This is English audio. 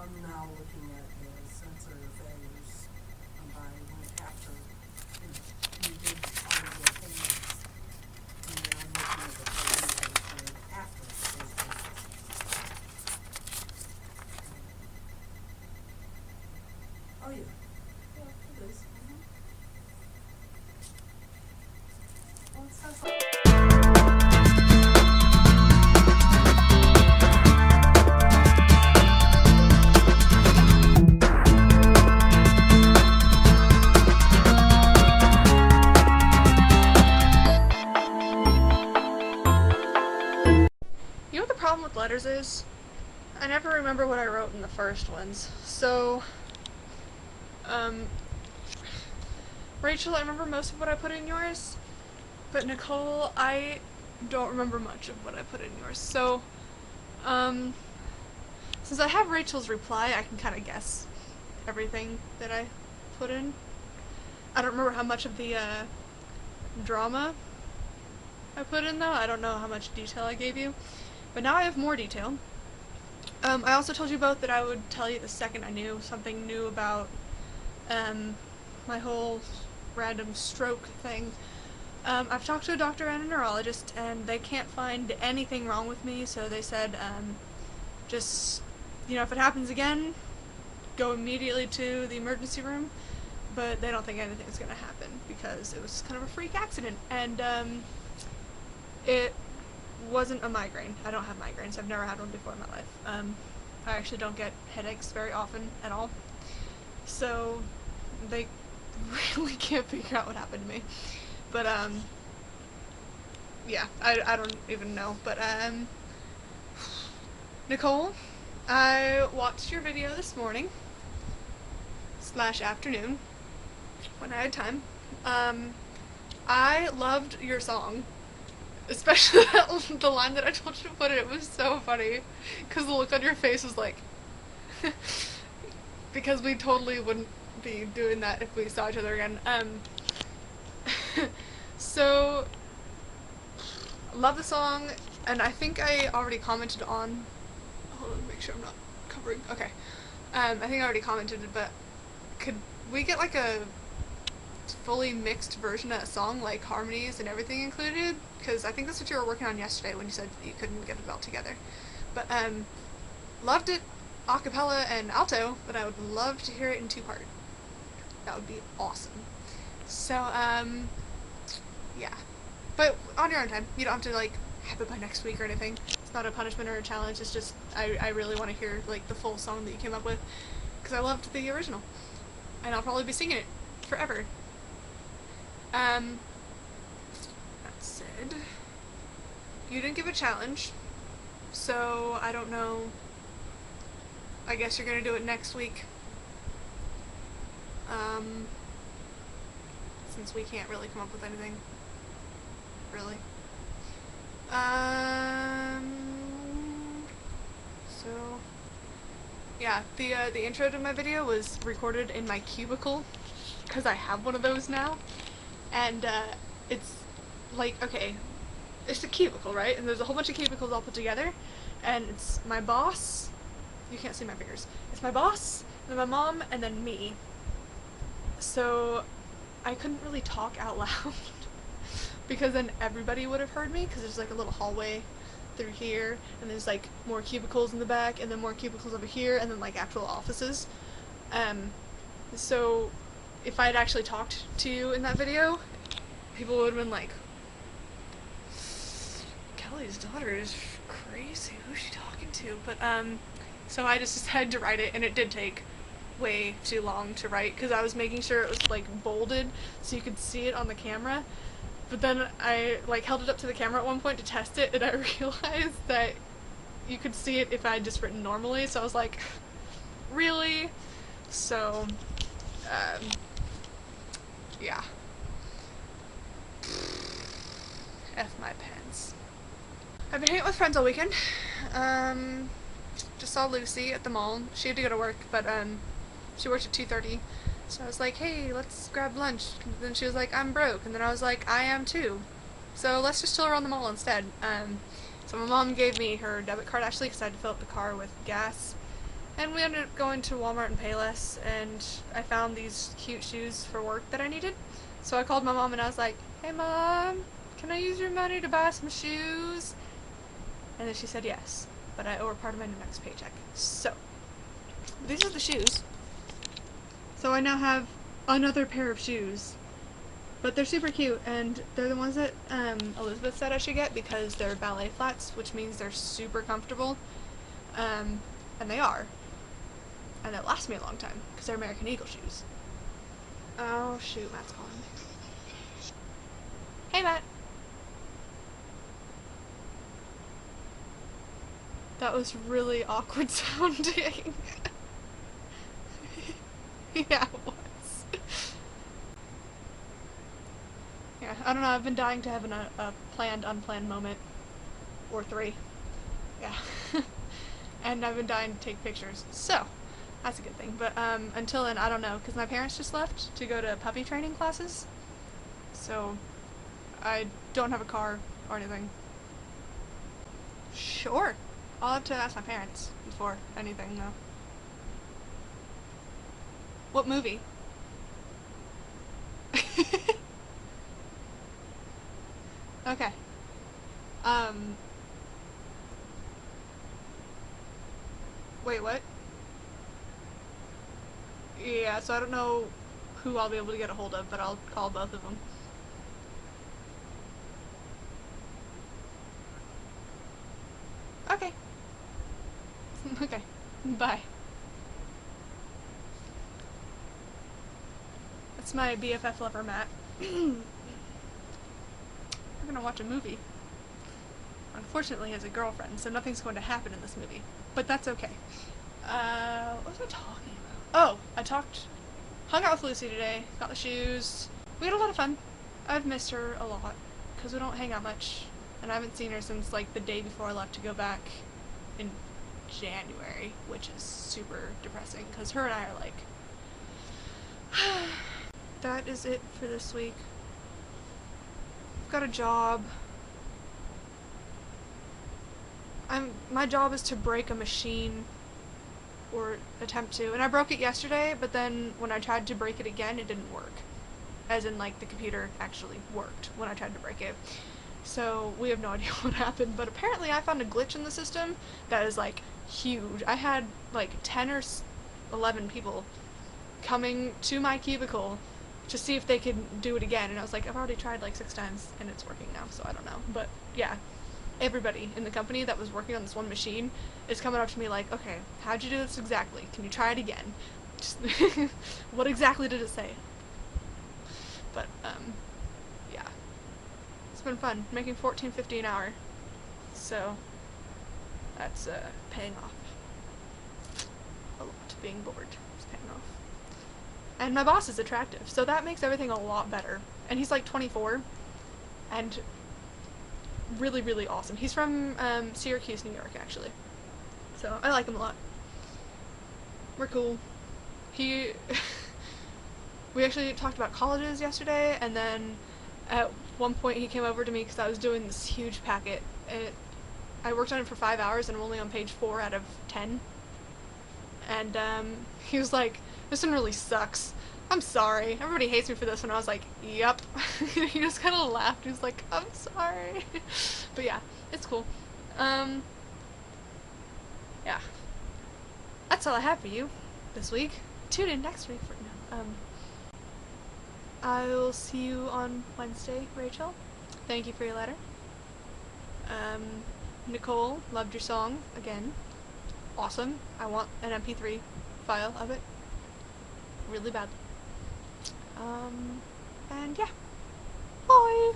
I'm now looking at the sensor failures by went after you did all of the payments. And then I'm looking at the failures that occurred after those payments. Oh yeah. Yeah, it is. Well, it's so fun. You know what the problem with letters is? I never remember what I wrote in the first ones. So, Rachel, I remember most of what I put in yours, but Nicole, I don't remember much of what I put in yours. So, since I have Rachel's reply, I can kind of guess everything that I put in. I don't remember how much of the, drama I put in, though. I don't know how much detail I gave you. But now I have more detail. I also told you both that I would tell you the second I knew something new about my whole random stroke thing. I've talked to a doctor and a neurologist, and they can't find anything wrong with me, so they said, just, if it happens again, go immediately to the emergency room, but they don't think anything's gonna happen, because it was kind of a freak accident, and, it wasn't a migraine. I don't have migraines. I've never had one before in my life. I actually don't get headaches very often at all. So they really can't figure out what happened to me. But yeah, I don't even know. But Nicole, I watched your video this morning / afternoon when I had time. I loved your song. Especially the line that I told you to put in. It was so funny. Because the look on your face was like... because we totally wouldn't be doing that if we saw each other again. So... love the song. And I think I already commented on... hold on, make sure I'm not covering... okay. I think I already commented, but... could we get like a fully mixed version of that song, like harmonies and everything included? Because I think that's what you were working on yesterday when you said you couldn't get it all together. But loved it a cappella and alto, but I would love to hear it in 2-part. That would be awesome. So yeah, but on your own time. You don't have to like have it by next week or anything. It's not a punishment or a challenge. It's just I really want to hear like the full song that you came up with, because I loved the original, and I'll probably be singing it forever. That said, you didn't give a challenge, so I don't know. I guess you're gonna do it next week. Since we can't really come up with anything. Really. So, yeah, the intro to my video was recorded in my cubicle, because I have one of those now. And it's like, okay, it's a cubicle, right? And there's a whole bunch of cubicles all put together, and it's my boss, you can't see my fingers, it's my boss, then my mom, and then me. So I couldn't really talk out loud because then everybody would have heard me, because there's like a little hallway through here, and there's like more cubicles in the back, and then more cubicles over here, and then like actual offices. So if I had actually talked to you in that video, people would have been like, Kelly's daughter is crazy, who's she talking to? But so I just decided to write it, and it did take way too long to write, because I was making sure it was like bolded so you could see it on the camera. But then I like held it up to the camera at one point to test it, and I realized that you could see it if I had just written normally, so I was like, really? So yeah. F my pants. I've been hanging out with friends all weekend. Just saw Lucy at the mall. She had to go to work, but she worked at 2:30. So I was like, hey, let's grab lunch. And then she was like, I'm broke. And then I was like, I am too. So let's just chill around the mall instead. So my mom gave me her debit card, actually, because I had to fill up the car with gas. And we ended up going to Walmart and Payless, and I found these cute shoes for work that I needed. So I called my mom and I was like, "Hey mom, can I use your money to buy some shoes?" And then she said yes, but I owe her part of my next paycheck. So, these are the shoes. So I now have another pair of shoes. But they're super cute, and they're the ones that Elizabeth said I should get because they're ballet flats, which means they're super comfortable. And they are. And they'll last me a long time because they're American Eagle shoes. Oh shoot, Matt's calling me. Hey Matt. That was really awkward sounding. Yeah, it was. Yeah, I don't know, I've been dying to have a planned, unplanned moment. Or 3. Yeah. And I've been dying to take pictures. So, that's a good thing. But until then, I don't know, because my parents just left to go to puppy training classes. So, I don't have a car or anything. Sure. I'll have to ask my parents before anything, though. What movie? Okay. Wait, what? Yeah, so I don't know who I'll be able to get a hold of, but I'll call both of them. Okay. Okay. Bye. That's my BFF lover, Matt. We're gonna watch a movie. Unfortunately, he has a girlfriend, so nothing's going to happen in this movie. But that's okay. What was I talking about? Oh, hung out with Lucy today, got the shoes. We had a lot of fun. I've missed her a lot, because we don't hang out much, and I haven't seen her since, like, the day before I left to go back in January, which is super depressing, because her and I are, like... That is it for this week. I've got a job. My job is to break a machine, or attempt to, and I broke it yesterday, but then when I tried to break it again, it didn't work. As in, like, the computer actually worked when I tried to break it. So, we have no idea what happened, but apparently I found a glitch in the system that is, like, huge. I had, like, 10 or 11 people coming to my cubicle to see if they could do it again, and I was like, I've already tried, like, 6 times, and it's working now, so I don't know. But, yeah. Everybody in the company that was working on this one machine is coming up to me like, okay, how'd you do this exactly? Can you try it again? Just what exactly did it say? But, yeah. It's been fun, making $14.50 an hour. So, that's, paying off. A lot. Being bored is paying off. And my boss is attractive, so that makes everything a lot better. And he's like 24, and really, really awesome. He's from Syracuse, New York, actually. So I like him a lot. We're cool. We actually talked about colleges yesterday, and then at one point he came over to me because I was doing this huge packet, and I worked on it for 5 hours, and I'm only on page 4 out of 10. And he was like, "This one really sucks. I'm sorry. Everybody hates me for this one." I was like, "Yep." He just kind of laughed. He was like, "I'm sorry." But yeah, it's cool. Yeah. That's all I have for you this week. Tune in next week for I will see you on Wednesday, Rachel. Thank you for your letter. Nicole, loved your song again. Awesome. I want an MP3 file of it. Really badly. And yeah. Bye!